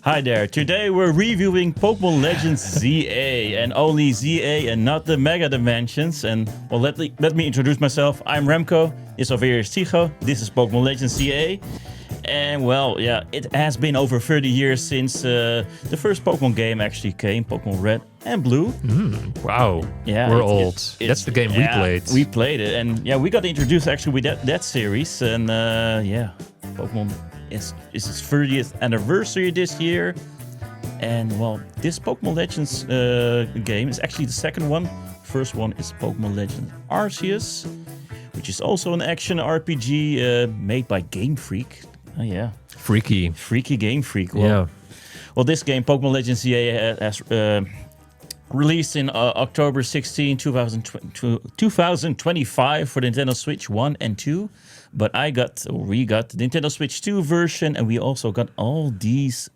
Hi there. Today we're reviewing Pokémon Legends ZA, and only ZA and not the Mega Dimensions. And well, let me introduce myself. I'm Remco. This over here is Tycho. This is Pokémon Legends ZA. And well, yeah, it has been over 30 years since the first Pokemon game actually came, Pokemon Red and Blue. Wow, yeah, we're old. That's the game we played. We played it, and yeah, we got introduced actually with that series. And yeah, Pokemon is its 30th anniversary this year. And well, this Pokemon Legends game is actually the second one. First one is Pokemon Legends Arceus, which is also an action RPG made by Game Freak. Oh yeah, freaky Game Freak. Well, well, this game, Pokemon Legends ZA, has released in October 16, 2025 for the Nintendo Switch 1 and 2. But we got the Nintendo Switch 2 version, and we also got all these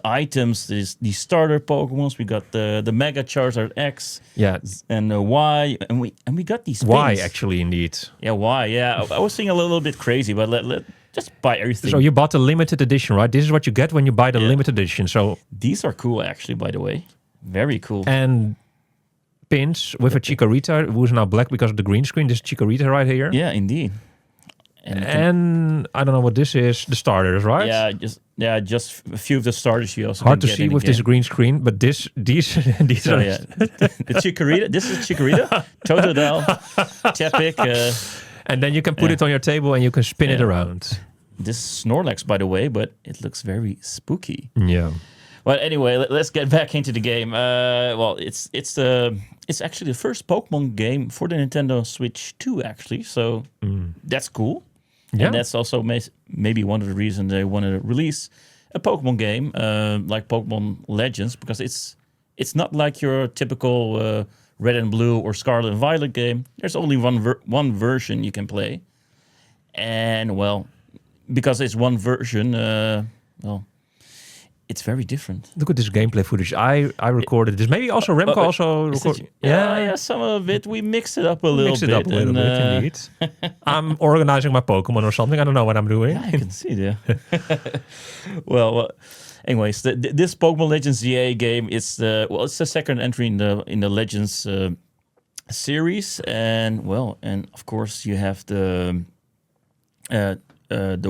items, these starter Pokemons. We got the Mega Charizard X, and Y, and we got these Y pins. actually, indeed. Yeah, Y. Yeah, I was thinking a little bit crazy, but let just buy everything. So you bought the limited edition, right? This is what you get when you buy the limited edition. So these are cool, actually. By the way, very cool. And pins with a Chikorita, who's now black because of the green screen. This is Chikorita right here. Yeah, indeed. And I don't know what this is. The starters, right? Just a few of the starters you also hard can to get see in with the game. this green screen, but these So, are yeah, the Chikorita. This is Chikorita, Totodile, Chapik. and then you can put it on your table and you can spin it around. This is Snorlax, by the way, but it looks very spooky. Yeah. Well, anyway, let's get back into the game. Well, it's actually the first Pokemon game for the Nintendo Switch 2, actually. So that's cool. Yeah. And that's also maybe one of the reasons they wanted to release a Pokemon game like Pokemon Legends, because it's not like your typical Red and Blue or Scarlet and Violet game. There's only one version you can play, and well, because it's one version, well, it's very different. Look at this gameplay footage. I recorded this. Maybe also Remco also recorded. Yeah, some of it. We mixed it up a little bit. Indeed. I'm organizing my Pokemon or something. I don't know what I'm doing. Yeah, I can see that. Well, anyways, this Pokemon Legends ZA game is it's the second entry in the Legends series, and of course you have the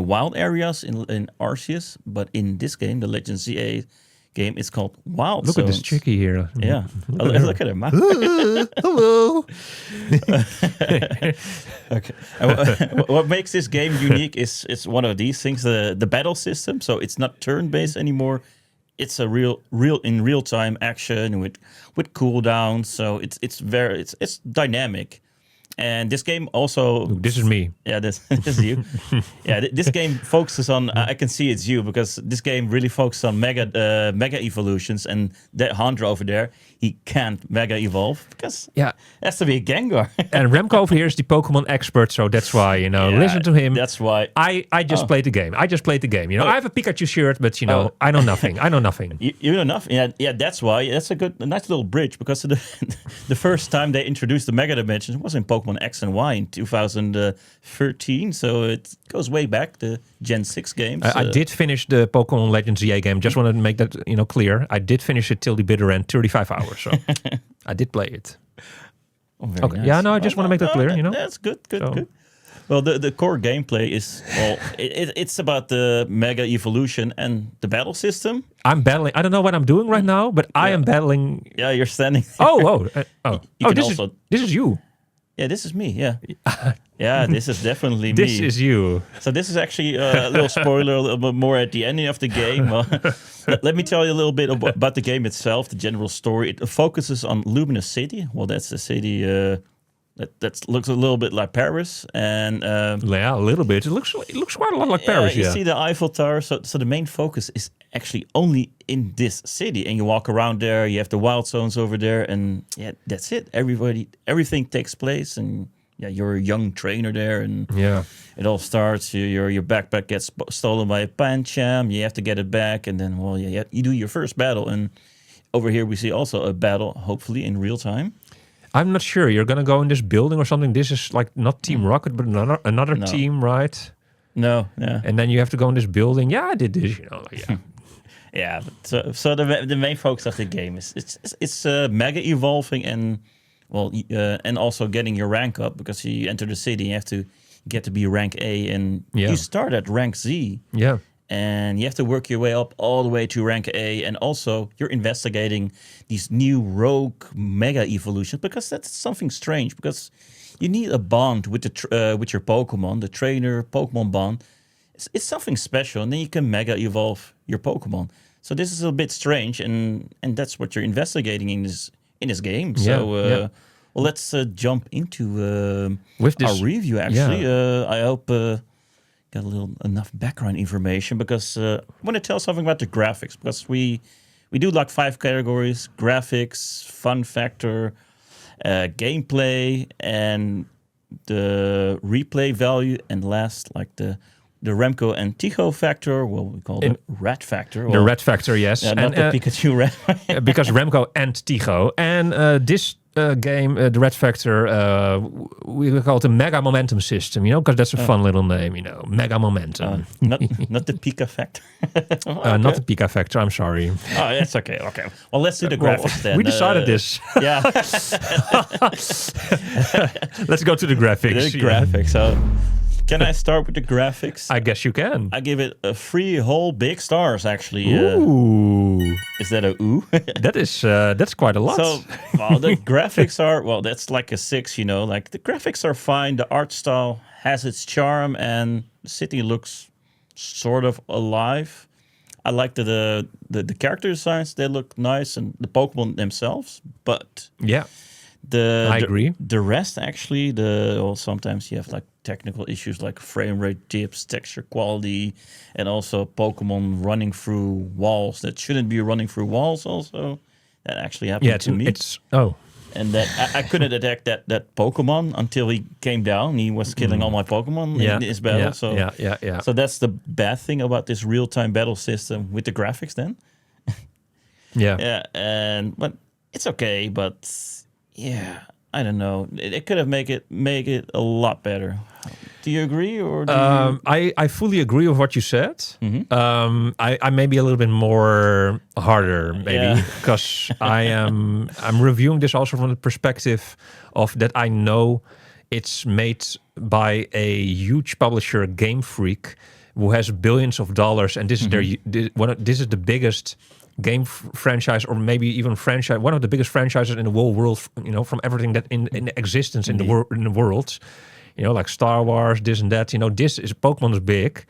wild areas in Arceus, but in this game, the Legends ZA game, it's called Wild Look Zones. at this chickie here. Yeah, look at her mouth. Hello. Okay. What makes this game unique is it's one of these things, the battle system. So it's not turn-based anymore. It's a real time action with cooldowns. So it's dynamic. And this game also... Look, this is me. Yeah, this is you. Yeah, this game focuses on... I can see it's you, because this game really focuses on mega evolutions. And that Handra over there, he can't mega evolve, because it has to be a Gengar. And Remco over here is the Pokemon expert, so that's why, listen to him. That's why. I just played the game. I have a Pikachu shirt, but, I know nothing. I know nothing. You know nothing? Yeah, that's why. That's a nice little bridge, because the first time they introduced the Mega Dimensions was in Pokemon X and Y in 2013, so it goes way back, the Gen 6 games. I did finish the Pokemon Legends ZA game. Just wanted to make that clear. I did finish it till the bitter end, 35 hours. So I did play it. Oh, very okay. Nice. Yeah, no, I just want to make that clear. That's good. Well, the core gameplay is it's about the mega evolution and the battle system. I'm battling. I don't know what I'm doing right now, but I am battling. Yeah, you're standing. This is you. Yeah, this is me. Yeah, yeah, this is definitely me. This is you. So this is actually a little spoiler, a little bit more at the ending of the game. Let me tell you a little bit about the game itself, the general story. It focuses on Lumiose City. Well, that's a city that looks a little bit like Paris, and a little bit. It looks quite a lot like Paris. You see the Eiffel Tower. So the main focus is actually only in this city, and you walk around there. You have the wild zones over there, and that's it. Everything takes place, and you're a young trainer there, and it all starts. Your backpack gets stolen by a Pancham. You have to get it back, and then you do your first battle, and over here we see also a battle, hopefully in real time. I'm not sure. You're gonna go in this building or something. This is like not Team Rocket, but another team, right? No, yeah. And then you have to go in this building. Yeah, I did this. Yeah, so the main focus of the game is it's mega evolving and also getting your rank up, because you enter the city, you have to get to be rank A, and you start at rank Z. Yeah. And you have to work your way up all the way to rank A, and also you're investigating these new rogue mega evolutions, because that's something strange, because you need a bond with with your Pokemon, the trainer Pokemon bond. It's something special, and then you can mega evolve your Pokemon. So this is a bit strange, and that's what you're investigating in this game. So well, let's jump into with this, our review. Actually, I hope got enough background information, because I want to tell something about the graphics, because we do like 5 categories: graphics, fun factor, gameplay, and the replay value, and last, like the Remco and Tycho factor. Well, we call it red factor. The red factor, yes. Not the Pikachu red. Because Remco and Tycho. And this game, the red factor, we call it a mega momentum system, because that's a fun little name, mega momentum. Not the Pika factor. Not the Pika factor, I'm sorry. Oh, that's okay. Okay. Well, let's do the graphics then. We decided this. Yeah. Let's go to the graphics. The graphics. So, can I start with the graphics? I guess you can. I give it 3 whole big stars, actually. Ooh. Is that a ooh? That's quite a lot. So, well, the graphics are, that's like a 6, like the graphics are fine. The art style has its charm, and the city looks sort of alive. I like the character designs. They look nice, and the Pokemon themselves. But yeah, I agree. The rest, actually, sometimes you have like technical issues like frame rate dips, texture quality, and also Pokemon running through walls that shouldn't be running through walls. Also, that actually happened to me. And that I couldn't detect that Pokemon until he came down. He was killing all my Pokemon in his battle. So that's the bad thing about this real-time battle system with the graphics. Then, but it's okay. But yeah, I don't know. It could have make it a lot better. Do you agree, or I fully agree with what you said. Mm-hmm. I may be a little bit more harder, maybe, because I'm reviewing this also from the perspective of that I know it's made by a huge publisher, Game Freak, who has billions of dollars, and this is this is the biggest game franchise, or maybe even franchise, one of the biggest franchises in the whole world. From everything that in existence in the world. Like Star Wars, this and that. This is Pokemon is big,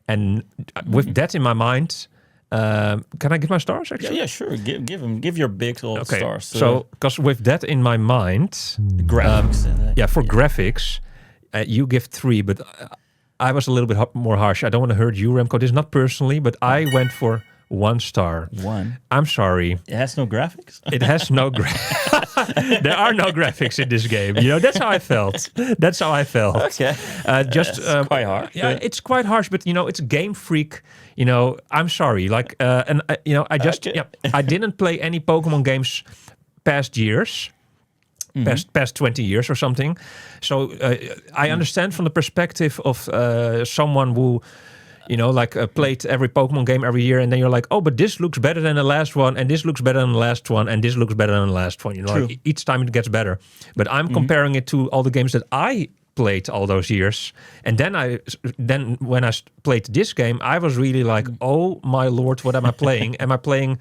and with that in my mind, can I give my stars? Actually, yeah, sure. Give your big old stars. So, because with that in my mind, graphics. For graphics, you give 3, but I was a little bit more harsh. I don't want to hurt you, Remco. This is not personally, but I went for 1 star. 1. I'm sorry. It has no graphics? It has no graphics. There are no graphics in this game. That's how I felt. Okay. It's quite harsh. Yeah, it's quite harsh, but it's Game Freak. I'm sorry. Like, I just I didn't play any Pokemon games past years. Past 20 years or something. So I understand from the perspective of someone who played every Pokemon game every year, and then you're like, oh, but this looks better than the last one, and this looks better than the last one, and this looks better than the last one. Like each time it gets better. But I'm comparing it to all the games that I played all those years, and then when I played this game, I was really like, oh my lord, what am I playing? Am I playing?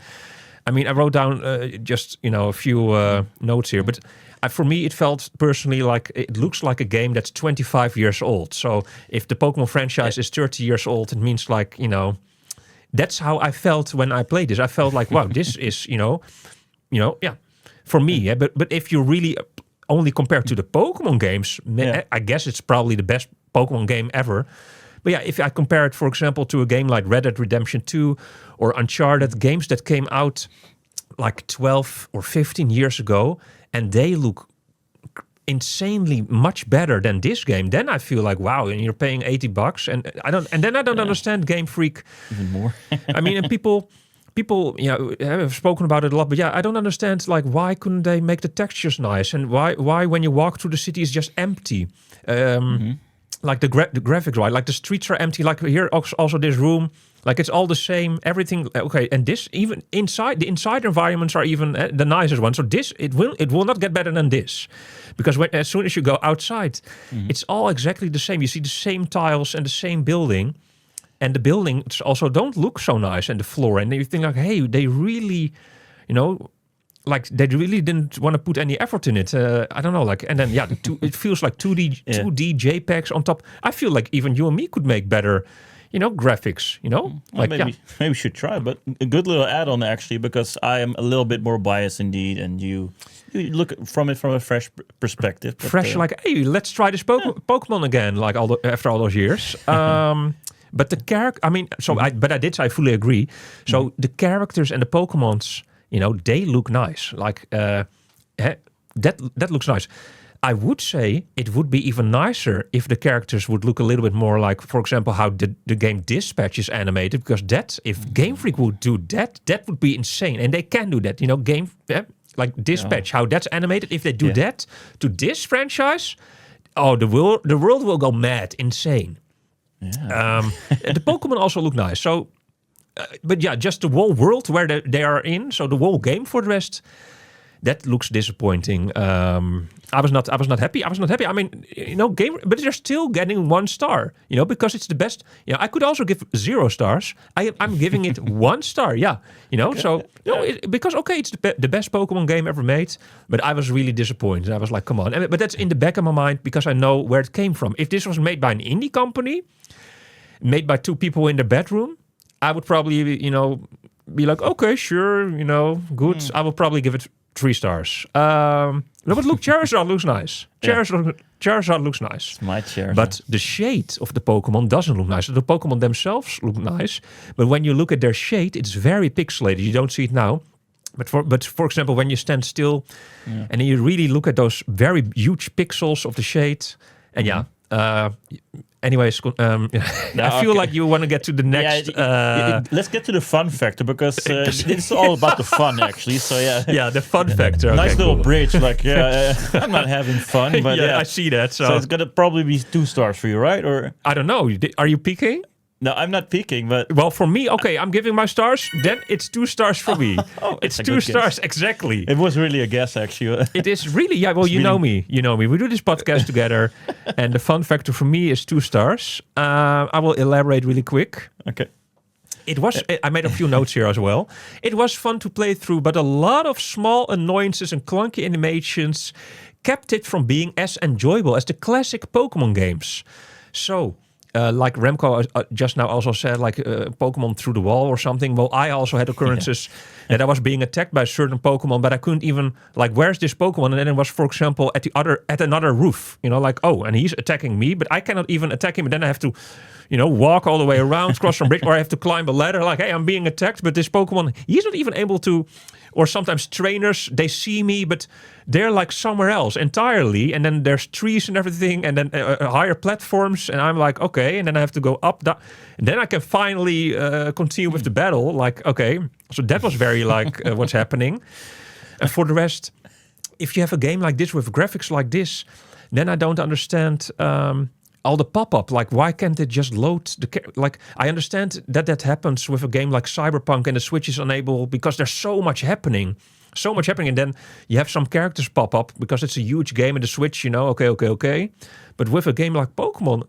I mean, I wrote down just a few notes here, but. For me, it felt personally like it looks like a game that's 25 years old. So if the Pokemon franchise is 30 years old, it means like, that's how I felt when I played this. I felt like, wow, this is, for me. Yeah, but if you really only compare to the Pokemon games, I guess it's probably the best Pokemon game ever. But yeah, if I compare it, for example, to a game like Red Dead Redemption 2 or Uncharted, games that came out like 12 or 15 years ago, and they look insanely much better than this game, then I feel like, wow, and you're paying $80, and I don't understand Game Freak even more. I mean, and people have spoken about it a lot, but I don't understand, like, why couldn't they make the textures nice, and why when you walk through the city is just empty, like the graphics, right? Like the streets are empty. Like here, also this room Like it's all the same, everything. Okay, and this even the inside environments are even the nicest ones. So this it will not get better than this, because as soon as you go outside, it's all exactly the same. You see the same tiles and the same building, and the buildings also don't look so nice, and the floor. And you think like, hey, they really, like they really didn't want to put any effort in it. I don't know, like, and then it feels like 2D JPEGs on top. I feel like even you and me could make better. Graphics, like maybe we should try, but a good little add-on actually, because I am a little bit more biased indeed, and you look from it from a fresh perspective. But, like, hey, let's try this Pokemon again, like after all those years. But the character, I mean, I fully agree. So the characters and the Pokemons, they look nice. Like that looks nice. I would say it would be even nicer if the characters would look a little bit more like, for example, how the game Dispatch is animated. Because if Game Freak would do that would be insane. And they can do that. Like Dispatch, how that's animated. If they do that to this franchise, the world will go mad, insane. Yeah. The Pokemon also look nice. So, but yeah, just the whole world where they are in. So the whole game for the rest. That looks disappointing. I was not happy. I mean, game, but they're still getting 1 star. Because it's the best. I could also give 0 stars. I'm giving it 1 star. Yeah, Okay. So because it's the best Pokemon game ever made. But I was really disappointed. I was like, come on. But that's in the back of my mind because I know where it came from. If this was made by an indie company, made by 2 people in their bedroom, I would probably be like, okay, sure, good. I will probably give it 3 stars. No, but look, Charizard looks nice. Charizard looks nice. It's my Charizard. But the shade of the Pokemon doesn't look nice. The Pokemon themselves look nice, but when you look at their shade, it's very pixelated. You don't see it now. But for example, when you stand still and then you really look at those very huge pixels of the shade, and anyways, I feel like you want to get to the next. Let's get to the fun factor because it's all about the fun, actually. So the fun factor. Nice little bridge. Like, I'm not having fun, but I see that. So it's gonna probably be 2 stars for you, right? Or I don't know. Are you peeking? No, I'm not peeking, but well, for me, okay, I'm giving my stars. Then it's 2 stars for me. It's 2 stars exactly. It was really a guess, actually. It is really, Well, you know me. We do this podcast together, and the fun factor for me is 2 stars. I will elaborate really quick. Okay. It was. I made a few notes here as well. It was fun to play through, but a lot of small annoyances and clunky animations kept it from being as enjoyable as the classic Pokemon games. So. Like Remco just now also said, like Pokemon through the wall or something. Well, I also had occurrences that I was being attacked by a certain Pokemon, but I couldn't even, like, where's this Pokemon? And then it was, for example, at another roof. Like, and he's attacking me, but I cannot even attack him. And then I have to, walk all the way around, cross some bridge, or I have to climb a ladder. Like, hey, I'm being attacked, but this Pokemon, he's not even able to. Or sometimes trainers, they see me, but they're like somewhere else entirely. And then there's trees and everything, and then higher platforms. And I'm like, okay. And then I have to go up. And then I can finally continue with the battle. Like, okay. So that was very like what's happening. And for the rest, if you have a game like this with graphics like this, then I don't understand all the pop-up. Like, why can't it just load like, I understand that happens with a game like Cyberpunk and the Switch is unable because there's so much happening, and then you have some characters pop up because it's a huge game and the Switch, okay. But with a game like Pokemon,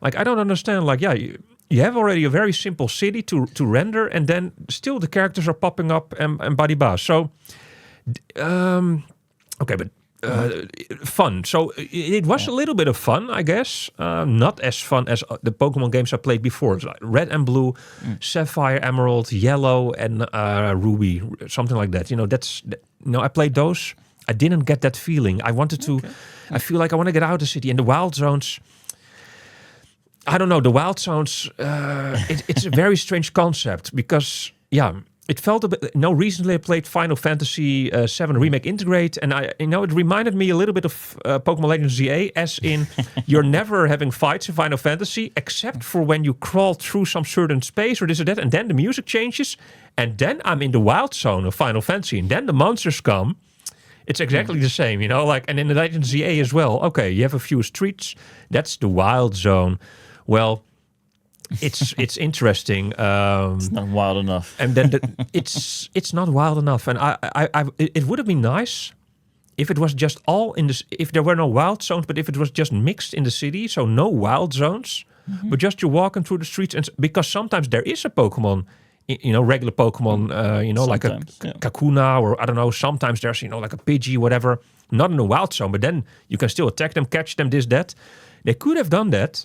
like, I don't understand. Like, you have already a very simple city to render, and then still the characters are popping up and badi-ba. So, okay, but fun. So it was a little bit of fun, I guess. Not as fun as the Pokemon games I played before. It's like Red and Blue, Sapphire, Emerald, Yellow, and Ruby, something like that. I played those. I didn't get that feeling. I wanted to. Okay. I feel like I want to get out of the city. And the wild zones. I don't know. The wild zones. It's a very strange concept because it felt a bit. Recently I played Final Fantasy VII Remake Integrate, and it reminded me a little bit of Pokémon Legends ZA, as in you're never having fights in Final Fantasy except for when you crawl through some certain space or this or that, and then the music changes, and then I'm in the wild zone of Final Fantasy, and then the monsters come. It's exactly the same, and in the Legends ZA as well. Okay, you have a few streets. That's the wild zone. Well. it's interesting. It's not wild enough. And then it's not wild enough. And it would have been nice if it was just all in this. If there were no wild zones, but if it was just mixed in the city, so no wild zones, but just you walking through the streets. And because sometimes there is a Pokemon, regular Pokemon, like a Kakuna, or I don't know. Sometimes there's like a Pidgey, whatever. Not in a wild zone, but then you can still attack them, catch them, this, that. They could have done that.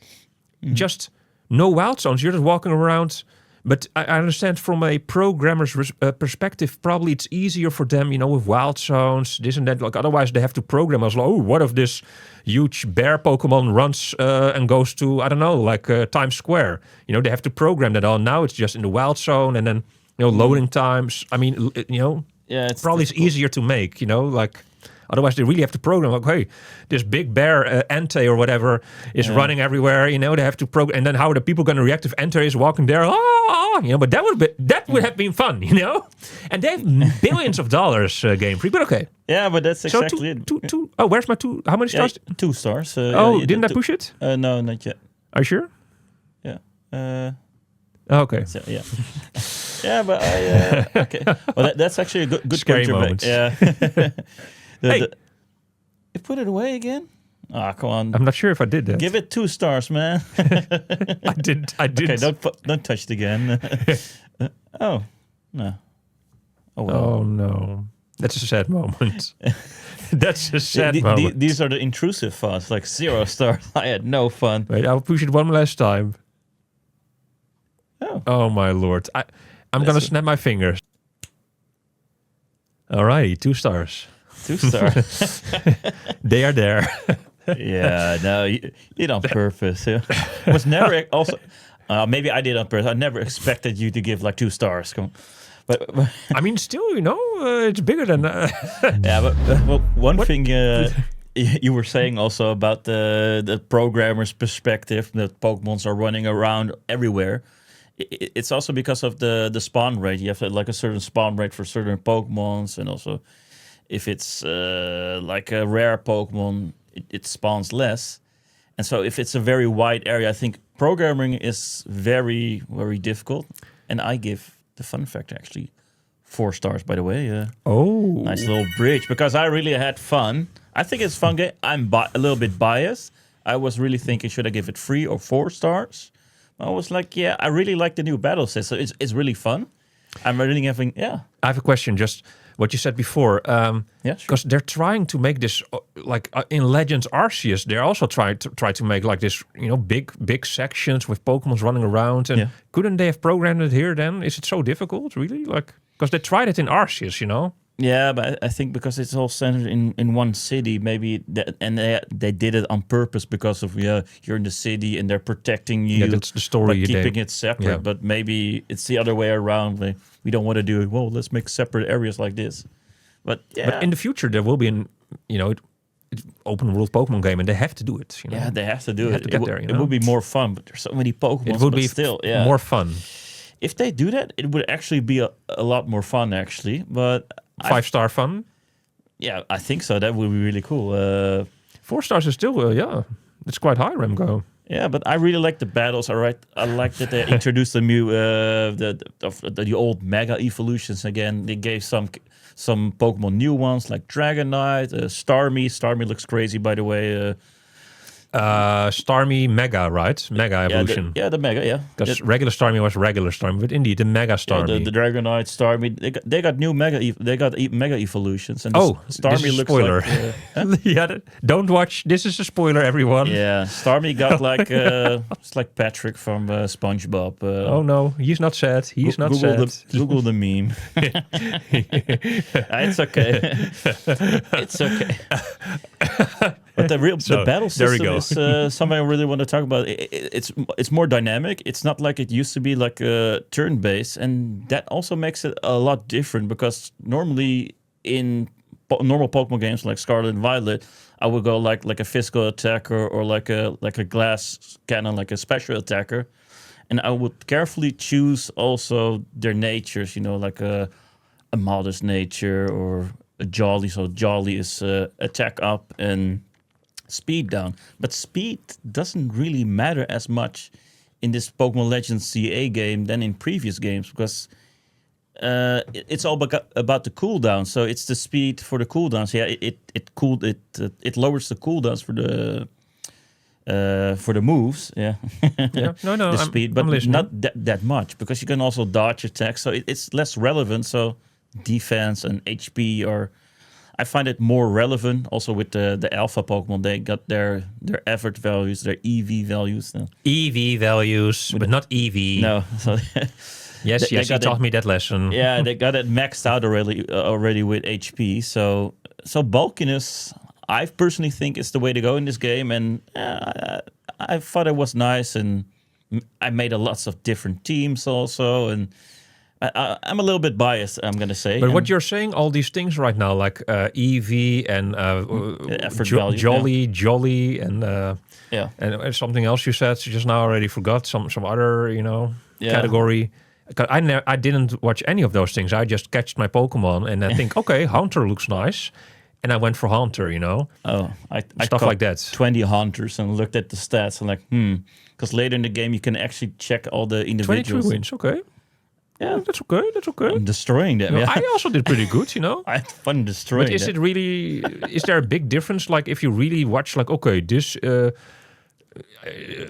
Just no wild zones. You're just walking around. But I understand from a programmer's perspective, probably it's easier for them, with wild zones, this and that. Like otherwise, they have to program as what if this huge bear Pokemon runs and goes to, I don't know, like Times Square? They have to program that all. Now it's just in the wild zone, and then loading times. I mean, it's probably it's easier to make. Otherwise, they really have to program like, hey, this big bear, Entei or whatever, is running everywhere. They have to program, and then how are the people going to react if Entei is walking there? But that would have been fun, And they have billions of dollars, Game Freak. But okay. Yeah, but that's exactly it. Two. Oh, where's my two? How many stars? 2 stars. Didn't I push it? No, not yet. Are you sure? Yeah. Okay. So, yeah. Yeah, but okay. Well, that's actually a good scary moment. Yeah. Hey. You put it away again? Come on. I'm not sure if I did that. Give it 2 stars, man. I did. Okay, don't touch it again. Oh, no. Oh, well. Oh, no. That's a sad moment. That's a sad moment. These are the intrusive thoughts, like 0 stars. I had no fun. Wait, I'll push it one last time. Oh my lord. I'm going to snap my fingers. All right, 2 stars. 2 stars. They are there. Yeah, no, you did on purpose. Yeah. Was never also. Maybe I did on purpose. I never expected you to give like 2 stars. But I mean, still, it's bigger than. Yeah, but one thing you were saying also about the programmer's perspective that Pokemons are running around everywhere. It's also because of the spawn rate. You have like a certain spawn rate for certain Pokemons, and also if it's like a rare Pokemon, it spawns less. And so if it's a very wide area, I think programming is very, very difficult. And I give the fun factor actually 4 stars, by the way. Nice little bridge, because I really had fun. I think it's a fun game. I'm a little bit biased. I was really thinking, should I give it 3 or 4 stars? I was like, yeah, I really like the new battle system. It's really fun. I'm really having, I have a question, just what you said before. Because they're trying to make this, in Legends Arceus, they're also try to make like this, big sections with Pokemons running around. And couldn't they have programmed it here then? Is it so difficult, really? Because they tried it in Arceus, Yeah, but I think because it's all centered in one city, maybe they did it on purpose because of you're in the city and they're protecting you. Yeah, that's the story. By keeping it separate, yeah. But maybe it's the other way around. We don't want to do it. Well, let's make separate areas like this. But in the future there will be an open world Pokemon game, and they have to do it. Yeah, they have to do it. Have to get there. It would be more fun, but there's so many Pokemon. It would be still more fun. If they do that, it would actually be a lot more fun, actually. But 5-star fun? Yeah, I think so. That would be really cool. 4 stars is still, it's quite high, Remco. Yeah, but I really like the battles. I like that they introduced the new, the old Mega Evolutions again. They gave some Pokemon new ones like Dragonite, Starmie. Starmie looks crazy, by the way. Starmie Mega, right? Mega Evolution. The Mega, yeah. Because regular Starmie was regular Starmie, but indeed the Mega Starmie. Yeah, the Dragonite, Starmie, they got new Mega Evolutions. And Starmie looks spoiler. Like... Don't watch. This is a spoiler, everyone. Yeah, Starmie got like it's like Patrick from SpongeBob. Oh no, he's not sad. He's not sad. Google the meme. It's okay. It's okay. But the battle system is something I really want to talk about. It's more dynamic. It's not like it used to be, like turn-based, and that also makes it a lot different. Because normally in normal Pokemon games like Scarlet and Violet, I would go like a physical attacker or like a glass cannon, like a special attacker, and I would carefully choose also their natures. Like a modest nature or a jolly. So jolly is attack up and speed down, but speed doesn't really matter as much in this Pokémon Legends CA game than in previous games because it's all about the cooldown. So it's the speed for the cooldowns. Yeah, it lowers the cooldowns for the moves. Yeah, Yeah. No, the speed, but I'm listening. not that much because you can also dodge attacks. So it's less relevant. So defense and HP are. I find it more relevant also with the alpha Pokemon. They got their effort values, their EV values. EV values, but not EV. No. So Yes, they you got taught me that lesson. yeah, they got it maxed out already with HP. So bulkiness, I personally think is the way to go in this game. And I thought it was nice. And I made lots of different teams also. And I'm a little bit biased, I'm going to say. But what you're saying, all these things right now, like EV and effort value, Jolly, and yeah, and something else you said just now, already forgot some other category. 'Cause I didn't watch any of those things. I just catched my Pokemon and I think, okay, Haunter looks nice, and I went for Haunter. Oh, I Stuff caught like that. 20 Hunters and looked at the stats and like, because later in the game you can actually check all the 23 individuals. wins, okay. Yeah, That's okay. I'm destroying them. Yeah. I also did pretty good, I had fun destroying. But is it really? Is there a big difference? Like if you really watch, like, okay, this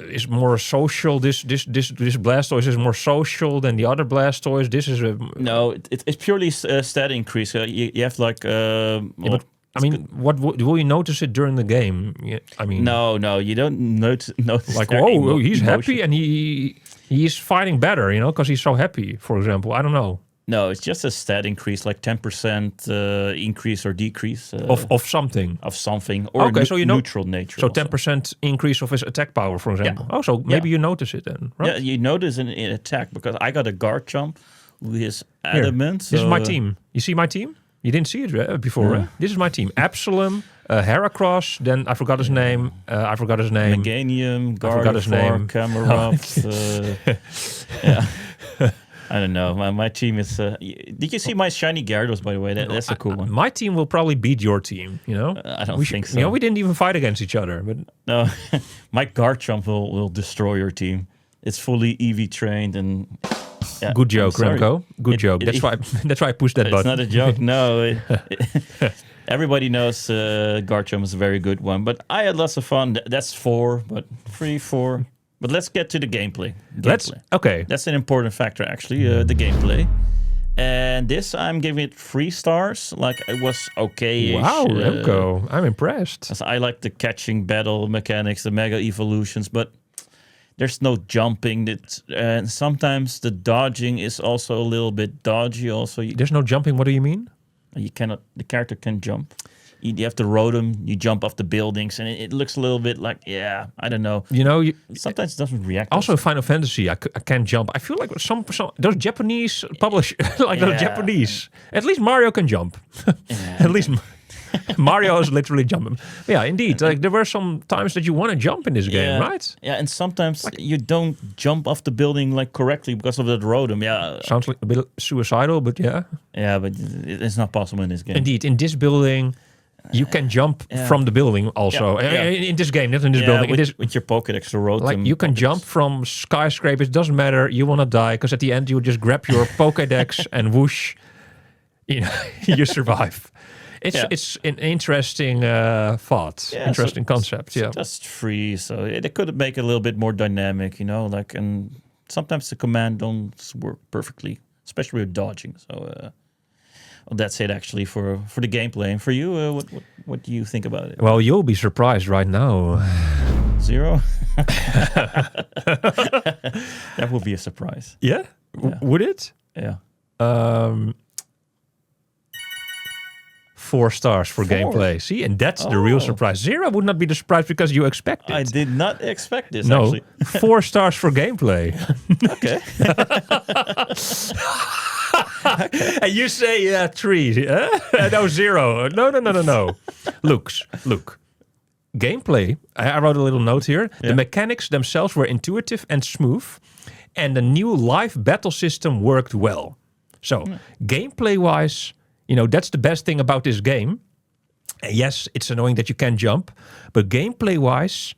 is more social. This Blastoise is more social than the other Blastoise. This is a No, it's purely stat increase. You have like. but I mean, what will you notice it during the game? Yeah, I mean, no, you don't notice like, their whoa, he's emotion. happy and he's fighting better, because he's so happy. For example, I don't know. No, it's just a stat increase, like 10% increase or decrease Of something. of something, or Okay, so neutral nature. So also. 10% increase of his attack power, for example. Yeah. Oh, so maybe you notice it then, right? Yeah, you notice in attack because I got a guard jump who is Here, adamant. this is my so, team. You see my team? You didn't see it before, right? This is my team. Absalom, Heracross, then I forgot his name. Meganium, forgot his name. Camerupt. Yeah. I don't know. My team is. Did you see my shiny Gyarados, by the way? That's a cool one. My team will probably beat your team, I don't think so. We didn't even fight against each other. But No, my Garchomp will destroy your team. It's fully EV trained and. Yeah, good joke, I'm sorry. Remco. Good joke. That's why I pushed that It's button. not a joke. No, everybody knows Garchomp is a very good one. But I had lots of fun. That's 4, but 3, 4. But let's get to the gameplay. Okay. That's an important factor, actually, the gameplay. And this, I'm giving it 3 stars. Like, it was okay. Wow, Remco. I'm impressed. As I like the catching battle mechanics, the mega evolutions, but there's no jumping. And sometimes the dodging is also a little bit dodgy. Also, There's no jumping. What do you mean? the character can jump. You have to rotom, you jump off the buildings, and it looks a little bit like, I don't know. Sometimes it doesn't react. Also, Final Fantasy, I can't jump. I feel like some those Japanese publish those Japanese. At least Mario can jump. At least Mario is literally jumping. Yeah, indeed. Like there were some times that you want to jump in this game, right? Yeah, and sometimes you don't jump off the building like correctly because of that rotom. Yeah, sounds like a bit suicidal, but yeah. Yeah, but it's not possible in this game. Indeed, in this building. You can jump from the building also. In this game, not in this building. With your Pokédex to rotom. Like you can jump from skyscrapers. It doesn't matter. You want to die because at the end you just grab your Pokédex and whoosh, you survive. It's an interesting thought, interesting concept. Yeah, just free. So they could make it a little bit more dynamic, and sometimes the command don't work perfectly, especially with dodging. So. Well, that's it, actually, for the gameplay. And for you, what do you think about it? Well, you'll be surprised right now. 0? That would be a surprise. Yeah? Would it? Yeah. 4 stars for 4? gameplay. See, and that's the real surprise. 0 would not be the surprise because you expect it. I did not expect this, actually. 4 stars for gameplay. Okay. Okay. And you say 3. No, 0. No. Look. Gameplay. I wrote a little note here. Yeah. The mechanics themselves were intuitive and smooth, and the new live battle system worked well. So, gameplay-wise, that's the best thing about this game. And yes, it's annoying that you can't jump, but gameplay-wise,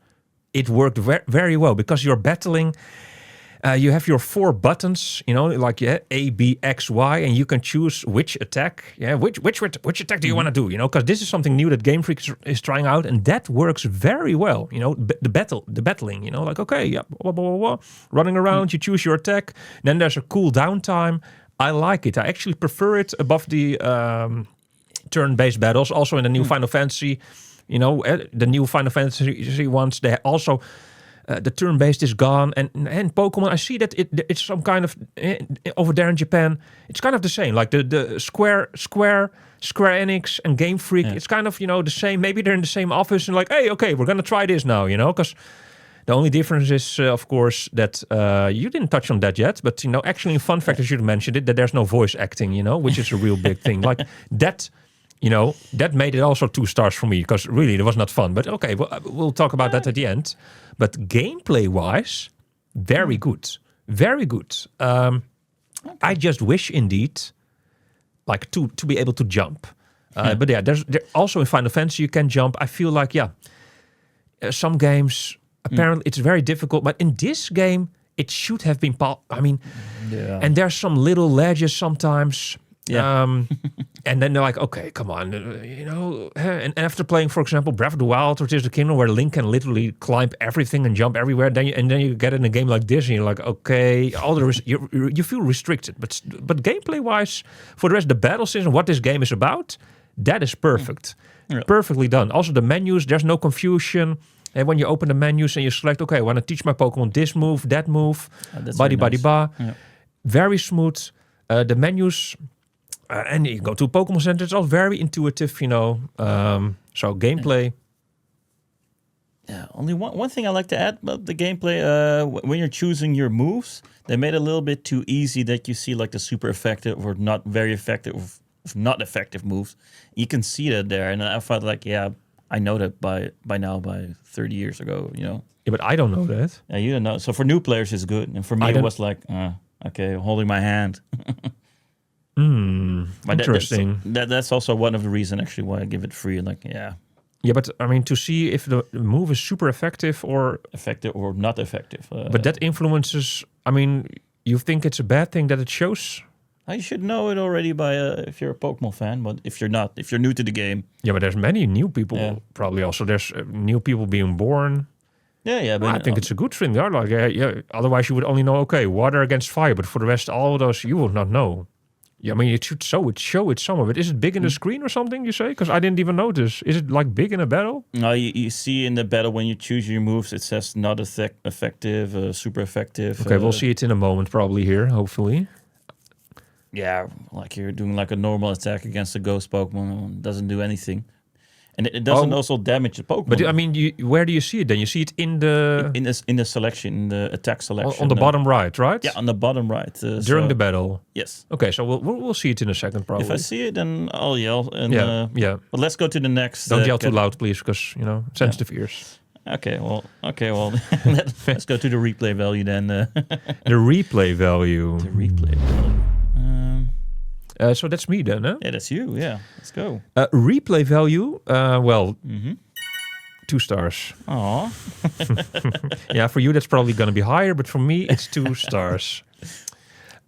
it worked very well because you're battling. You have your 4 buttons, like A, B, X, Y, and you can choose which attack. Yeah, which attack do you want to do? Because this is something new that Game Freak is trying out, and that works very well. The battling. Like okay, yeah, blah, blah, blah, blah. Running around, you choose your attack. Then there's a cool down time. I like it. I actually prefer it above the turn-based battles. Also in the new Final Fantasy, the new Final Fantasy ones, they also. The turn-based is gone, and Pokemon, I see that it's some kind of over there in Japan. It's kind of the same, like the Square Enix and Game Freak. It's kind of the same. Maybe they're in the same office and like, hey, okay, we're gonna try this now, because the only difference is, of course, that you didn't touch on that yet. But actually, in fun fact, I should have mentioned it that there's no voice acting, which is a real big thing. Like that. That made it also 2 stars for me because really it was not fun. But okay, we'll talk about that at the end. But gameplay-wise, very good. Very good. I just wish indeed, like to be able to jump. But yeah, there also in Final Fantasy you can jump. I feel like, some games, apparently it's very difficult. But in this game, it should have been, and there's some little ledges sometimes. Yeah. And then they're like, okay, come on, And after playing, for example, Breath of the Wild or Tears of the Kingdom, where Link can literally climb everything and jump everywhere, then you get in a game like this, and you're like, okay, you feel restricted. But gameplay wise, for the rest, the battle system, what this game is about, that is perfect, perfectly done. Also, the menus, there's no confusion. And when you open the menus and you select, okay, I want to teach my Pokemon this move, that move, very smooth. The menus. And you go to Pokemon Center, it's all very intuitive, so gameplay. Yeah, only one thing I like to add about the gameplay, when you're choosing your moves, they made it a little bit too easy that you see like the super effective or not very effective or not effective moves. You can see that there, and I felt like, I know that by now, by 30 years ago, Yeah, but I don't know that. Yeah, you don't know. So for new players, it's good. And for me, it was like, okay, holding my hand. Interesting. That's also one of the reasons actually why I give it free. Like, Yeah, but to see if the move is super effective or not effective. But that influences. You think it's a bad thing that it shows? You should know it already by if you're a Pokemon fan. But if you're not, if you're new to the game, but there's many new people. Probably also there's new people being born. Yeah. But I think it's a good thing. Otherwise, you would only know water against fire. But for the rest, all of those you would not know. Yeah, it should show it some of it. Is it big in the screen or something, you say? Because I didn't even notice. Is it like big in a battle? No, you see in the battle when you choose your moves, it says not effective, super effective. Okay, we'll see it in a moment probably here, hopefully. Yeah, like you're doing like a normal attack against a ghost Pokemon. It doesn't do anything. And it doesn't also damage the Pokemon. But where do you see it then? You see it in the... In the selection, in the attack selection. On the bottom right? Yeah, on the bottom right. During the battle? Yes. Okay, so we'll see it in a second probably. If I see it, then I'll yell. And, But let's go to the next... Don't yell too loud, please, because, sensitive ears. Okay, well, let's go to the replay value then. The replay value. The replay value. So that's me then, huh? Yeah, that's you. Yeah, let's go. Replay value, 2 stars. Aw. Yeah, for you that's probably going to be higher, but for me it's 2 stars.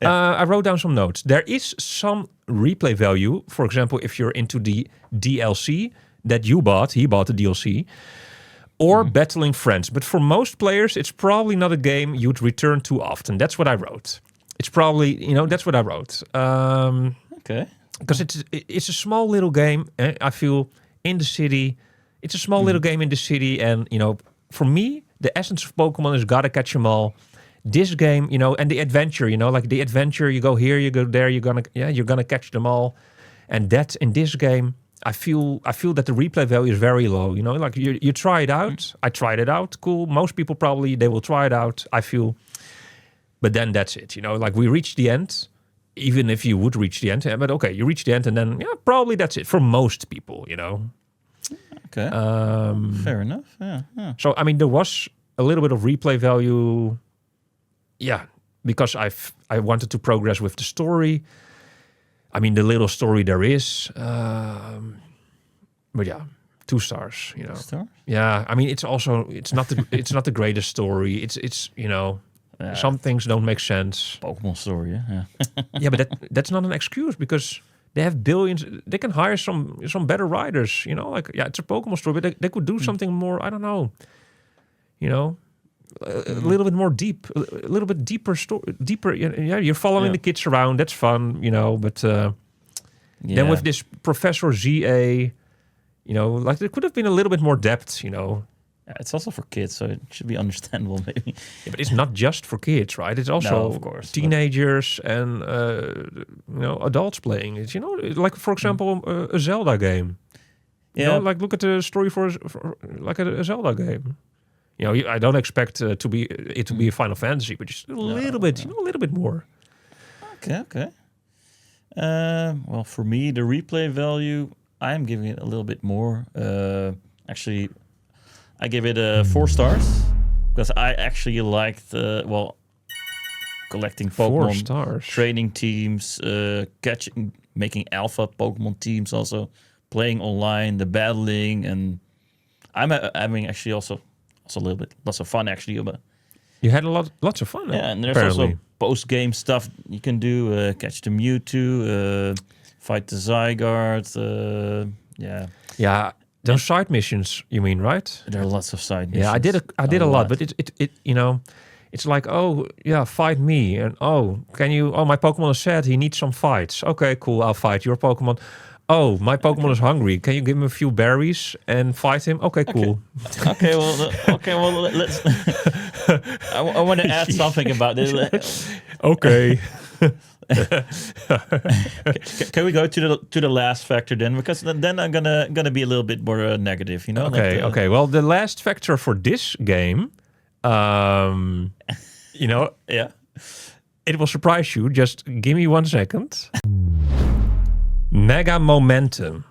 I wrote down some notes. There is some replay value. For example, if you're into the DLC that he bought the DLC, or battling friends. But for most players, it's probably not a game you'd return to often. That's what I wrote. It's probably, that's what I wrote. Okay. Because it's a small little game, I feel, in the city. It's a small little game in the city. And, for me, the essence of Pokemon is gotta catch them all. This game, and the adventure, like the adventure, you go here, you go there, you're gonna catch them all. And that, in this game, I feel that the replay value is very low. Like you try it out. I tried it out. Cool. Most people probably, they will try it out, I feel. But then that's it, like we reached the end, even if you would reach the end. But okay, you reach the end and then, probably that's it for most people, Okay. Fair enough. Yeah. So, there was a little bit of replay value. Yeah, because I wanted to progress with the story. The little story there is. But yeah, 2 stars, 2 stars? Yeah, it's also, it's not the greatest story. It's Some things don't make sense. Pokemon story, yeah. Yeah, but that's not an excuse because they have billions. They can hire some better writers. You know, like it's a Pokemon story, but they could do something more. I don't know. You know, a little bit more deep, a little bit deeper story. Deeper. Yeah, you're following the kids around. That's fun. You know, but then with this Professor ZA, you know, like there could have been a little bit more depth. You know. It's also for kids, so it should be understandable, maybe. Yeah, but it's not just for kids, right? It's also of course, teenagers and you know, adults playing it. You know, like for example, a Zelda game. You know, like look at the story for like a Zelda game. You know, I don't expect it to be a Final Fantasy, but just a little bit, you know, a little bit more. Okay. Well, for me, the replay value, I'm giving it a little bit more. Actually, I give it 4 stars because I actually liked collecting Pokemon, 4 stars, training teams, making alpha Pokemon teams, also playing online, the battling, and I'm having actually also a little bit lots of fun actually. But you had lots of fun. Yeah, and there's apparently also post-game stuff you can do. Catch the Mewtwo, fight the Zygarde. Yeah. Those side missions, you mean, right? There are lots of side missions. Yeah, I did a lot, but it you know, it's like, oh yeah, fight me, and my Pokemon is sad, he needs some fights. Okay, cool, I'll fight your Pokemon. Oh, my Pokemon is hungry. Can you give him a few berries and fight him? Okay, cool. Okay, well, let's. I want to add something about this. Okay. Can we go to the last factor then? Because then I'm gonna be a little bit more negative, you know. Okay. Well, the last factor for this game, you know, it will surprise you. Just give me 1 second. Mega momentum.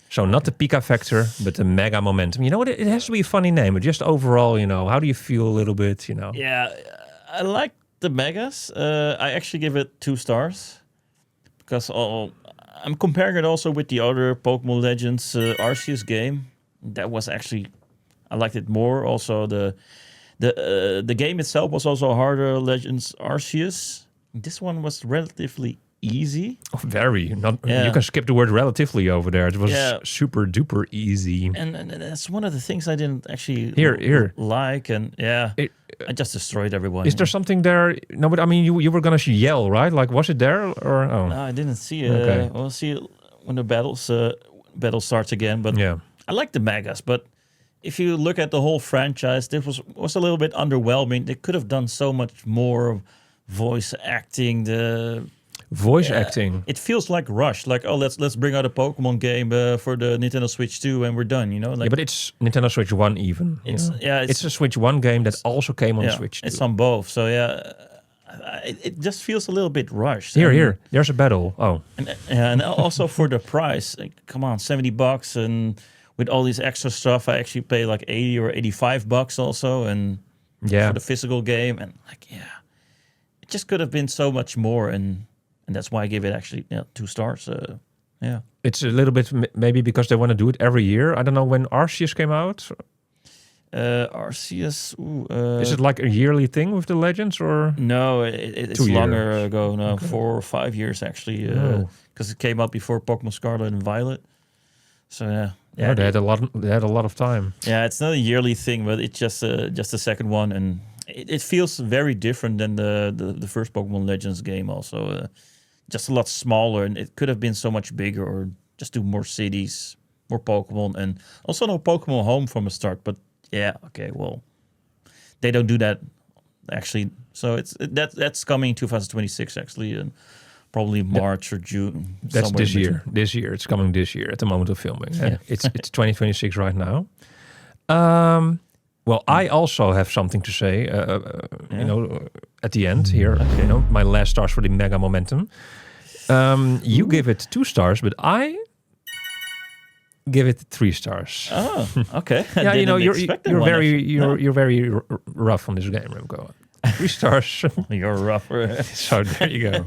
So not the Pika factor, but the mega momentum. You know what? It has to be a funny name, but just overall, you know, how do you feel a little bit? You know. Yeah, I like the megas. I actually give it 2 stars because I'm comparing it also with the other Pokemon Legends Arceus game. That was actually, I liked it more. Also the game itself was also harder. Legends Arceus. This one was relatively easy. Oh, very. You can skip the word relatively over there. It was super duper easy. And that's one of the things I didn't actually like. And I just destroyed everyone. Is there something there? No, but I mean, you were going to yell, right? Like, was it there or? Oh. No, I didn't see it. Okay. We'll see when the battle starts again. But I like the megas. But if you look at the whole franchise, this was a little bit underwhelming. They could have done so much more voice acting. Voice acting. It feels like rushed. Like, let's bring out a Pokemon game for the Nintendo Switch 2 and we're done, you know? Like, yeah, but it's Nintendo Switch 1 even. It's a Switch 1 game that also came on Switch 2. It's on both. So it just feels a little bit rushed. Here. There's a battle. Oh. And also for the price. Like, come on, $70 and with all these extra stuff, I actually pay like $80 or $85 also and for the physical game. And like, it just could have been so much more and that's why I give it actually 2 stars. It's a little bit maybe because they want to do it every year. I don't know when Arceus came out. Arceus. Is it like a yearly thing with the Legends or? No, it's longer ago. No, 4 or 5 years actually. Because it came out before Pokemon Scarlet and Violet. So they had a lot of time. Yeah, it's not a yearly thing, but it's just the second one, and it feels very different than the first Pokemon Legends game. Also. Just a lot smaller, and it could have been so much bigger, or just do more cities, more Pokemon, and also no Pokemon Home from the start. But they don't do that actually. So that's coming 2026 actually, and probably March or June. That's this year. This year, it's coming this year at the moment of filming. It's 2026 right now. Well, I also have something to say. You know, at the end here, you know, my last stars for the mega momentum. You give it 2 stars, but I give it 3 stars. Oh, okay. Yeah, you know, you're very rough on this game, Remco. 3 stars. You're rougher. So there you go.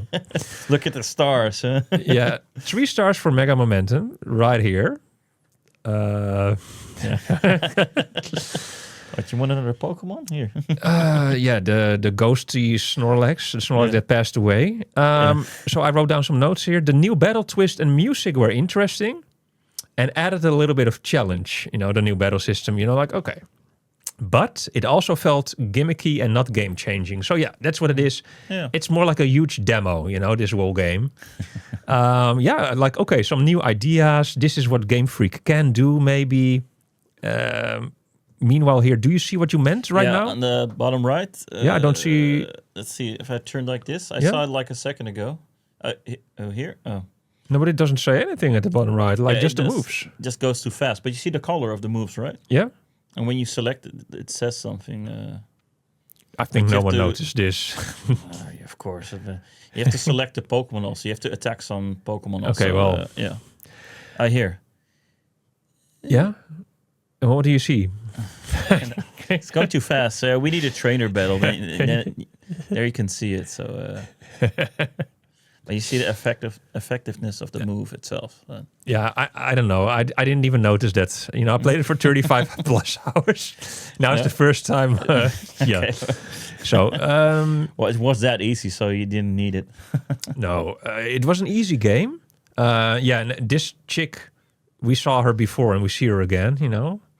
Look at the stars. Huh? 3 stars for mega momentum right here. But you want another Pokemon? Here. Yeah, the ghosty Snorlax, the Snorlax that passed away. So I wrote down some notes here. The new battle twist and music were interesting and added a little bit of challenge, the new battle system, like, okay. But it also felt gimmicky and not game-changing. So yeah, that's what it is. Yeah. It's more like a huge demo, this whole game. Like, okay, some new ideas. This is what Game Freak can do, maybe. Meanwhile here, do you see what you meant now? On the bottom right. I don't see... Let's see, if I turn like this. I saw it like a second ago. Here? Oh. No, but it doesn't say anything at the bottom right, like just the moves. It just goes too fast. But you see the color of the moves, right? Yeah. And when you select it, it says something. I think no one noticed this. Yeah, of course. You have to select the Pokemon also. You have to attack some Pokemon also. Okay, well. Yeah. I hear. Yeah? And what do you see? It's going too fast. We need a trainer battle. There you can see it. So... But you see the effectiveness of the move itself. Yeah, I don't know. I didn't even notice that. I played it for 35 plus hours. Now it's the first time. Yeah. So, well, it was that easy, so you didn't need it. No, it was an easy game. And this chick, we saw her before and we see her again,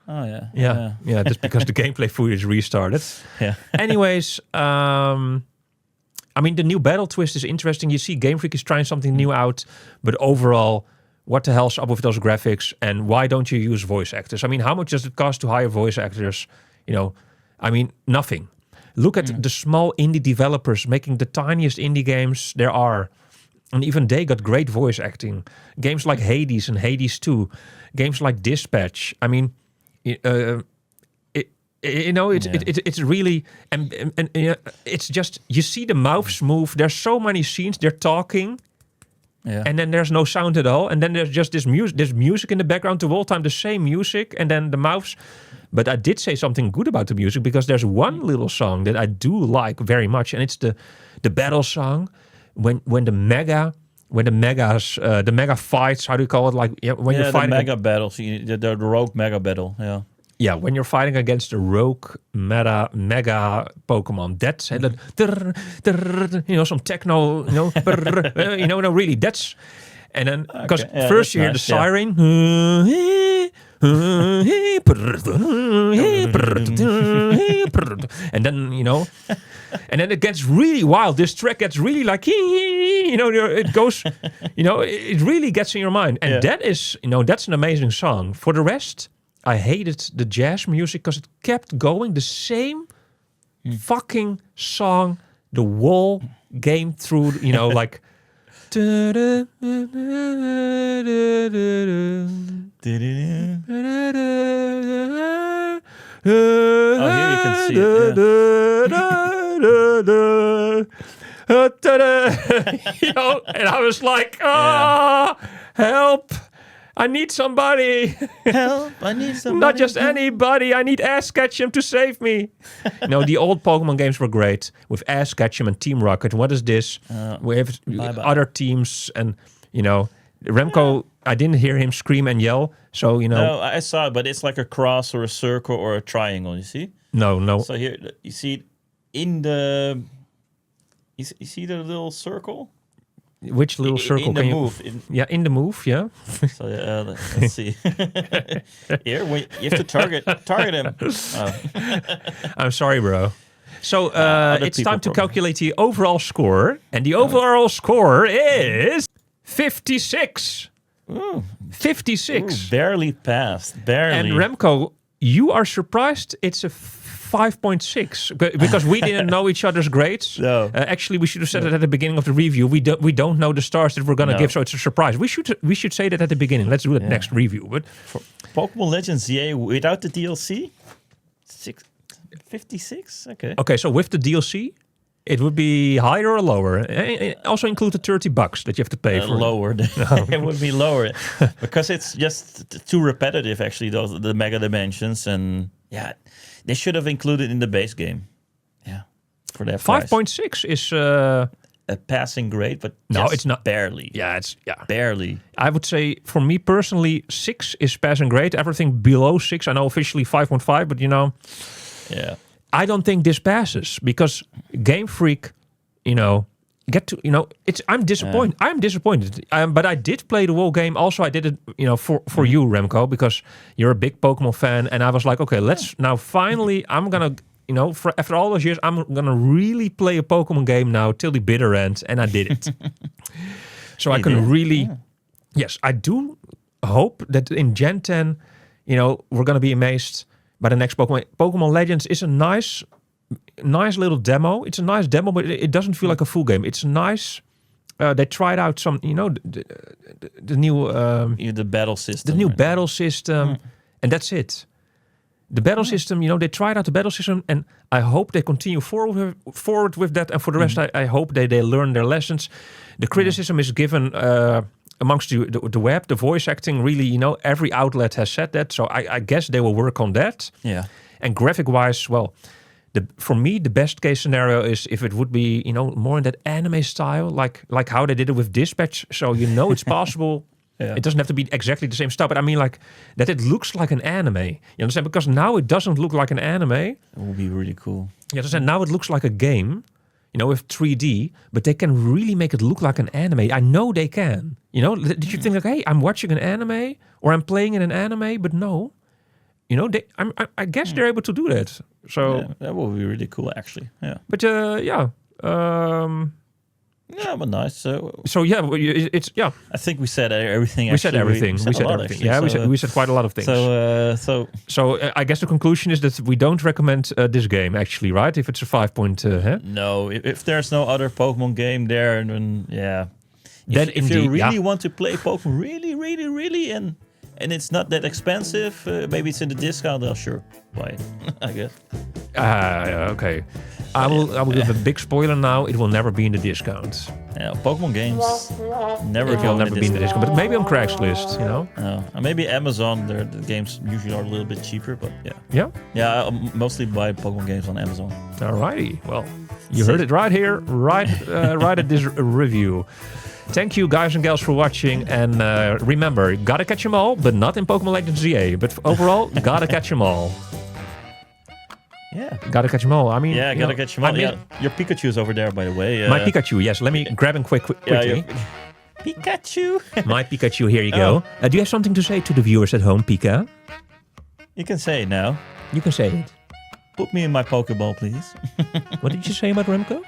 Oh, yeah. Yeah, that's because the gameplay footage restarted. Yeah. Anyways, I mean, the new battle twist is interesting. You see Game Freak is trying something new out, but overall, what the hell's up with those graphics? And why don't you use voice actors? I mean, how much does it cost to hire voice actors? I mean, nothing. Look at the small indie developers making the tiniest indie games there are. And even they got great voice acting. Games like Hades and Hades 2. Games like Dispatch. I mean, it's really and it's just you see the mouths move. There's so many scenes they're talking, and then there's no sound at all, and then there's just this music in the background the whole time, the same music, and then the mouths. But I did say something good about the music because there's one little song that I do like very much, and it's the battle song when the mega fights. How do you call it? Like when you're fighting the mega battles, the rogue mega battle. Yeah. Yeah, when you're fighting against a rogue mega Pokemon, that's some techno, no, really, that's, and then because first you hear the siren, and then and then it gets really wild. This track gets really like, it goes, it really gets in your mind, and that is, that's an amazing song. For the rest, I hated the jazz music because it kept going the same fucking song the whole game through, like. Oh, here you can see it. And I was like, help. I need somebody. Help, I need somebody. Not just anybody. I need Ash Ketchum to save me. The old Pokemon games were great with Ash Ketchum and Team Rocket. What is this? We have other teams and, Remco, I didn't hear him scream and yell. So, No, I saw it, but it's like a cross or a circle or a triangle, you see? No. So here, you see in the... You see the little circle? Which little circle? In the move. In the move, yeah. So let's see. Here, you have to target him. Oh. I'm sorry, bro. So it's time to calculate the overall score. And the overall score is 56. Ooh. 56. Ooh, barely passed. Barely. And Remco, you are surprised it's a 5.6 because we didn't know each other's grades. No. Actually, we should have said it at the beginning of the review. We don't know the stars that we're going to give, so it's a surprise. We should say that at the beginning. Let's do it next review. But for Pokémon Legends, without the DLC, 56. Okay, so with the DLC, it would be higher or lower. Also include the $30 that you have to pay for. Lower. It would be lower because it's just too repetitive. Actually, the Mega Dimensions and they should have included in the base game. Yeah, for that 5.6 is a passing grade, but no, it's not barely. Yeah, barely. I would say for me personally, 6 is passing grade. Everything below 6, I know officially 5.5, but Yeah. I don't think this passes because Game Freak, I'm disappointed. I'm disappointed. But I did play the whole game. Also, I did it, for you, Remco, because you're a big Pokemon fan, and I was like, okay, let's now finally. I'm gonna, after all those years, I'm gonna really play a Pokemon game now till the bitter end, and I did it. So I can really, yes, I do hope that in Gen 10, we're gonna be amazed by the next Pokemon. Pokemon Legends is a nice little demo. It's a nice demo, but it doesn't feel like a full game. It's nice. They tried out some, the new the battle system. The new battle system, and that's it. The battle system, they tried out the battle system, and I hope they continue forward with that. And for the rest, I hope they learn their lessons. The criticism is given amongst the web. The voice acting, really, every outlet has said that. So I guess they will work on that. Yeah. And graphic-wise, well, for me, the best case scenario is if it would be, more in that anime style, like how they did it with Dispatch. So it's possible. Yeah. It doesn't have to be exactly the same stuff, but I mean, like that it looks like an anime. You understand? Because now it doesn't look like an anime. It would be really cool. You understand? Now it looks like a game, with 3D, but they can really make it look like an anime. I know they can. Did you think like, hey, I'm watching an anime or I'm playing in an anime? But no. I guess they're able to do that. So that would be really cool, actually. Yeah. But yeah, but nice. So yeah, it's yeah. I think we said everything. We said everything. We said everything. Yeah, we said quite a lot of things. So I guess the conclusion is that we don't recommend this game, actually, right? If it's a 5 point. No, if there's no other Pokemon game there, then yeah. Then if you really want to play Pokemon, really, and it's not that expensive, maybe it's in the discount. I'll sure buy it. I guess. Okay. I will give a big spoiler now. It will never be in the discount. Yeah, Pokemon games never be in the discount. But maybe on Craigslist, maybe Amazon. The games usually are a little bit cheaper, but yeah. Yeah? Yeah, I mostly buy Pokemon games on Amazon. Alrighty. Well, you heard it right here, right at this review. Thank you, guys and gals, for watching. And remember, gotta catch them all, but not in Pokemon Legends ZA. But overall, gotta catch them all. Yeah. Gotta catch them all. I mean, gotta catch them all. Your Pikachu's over there, by the way. My Pikachu, yes. Let me grab him quickly. Pikachu. My Pikachu, here you go. Do you have something to say to the viewers at home, Pika? You can say it now. You can say it. Put me in my Pokeball, please. What did you say about Remco?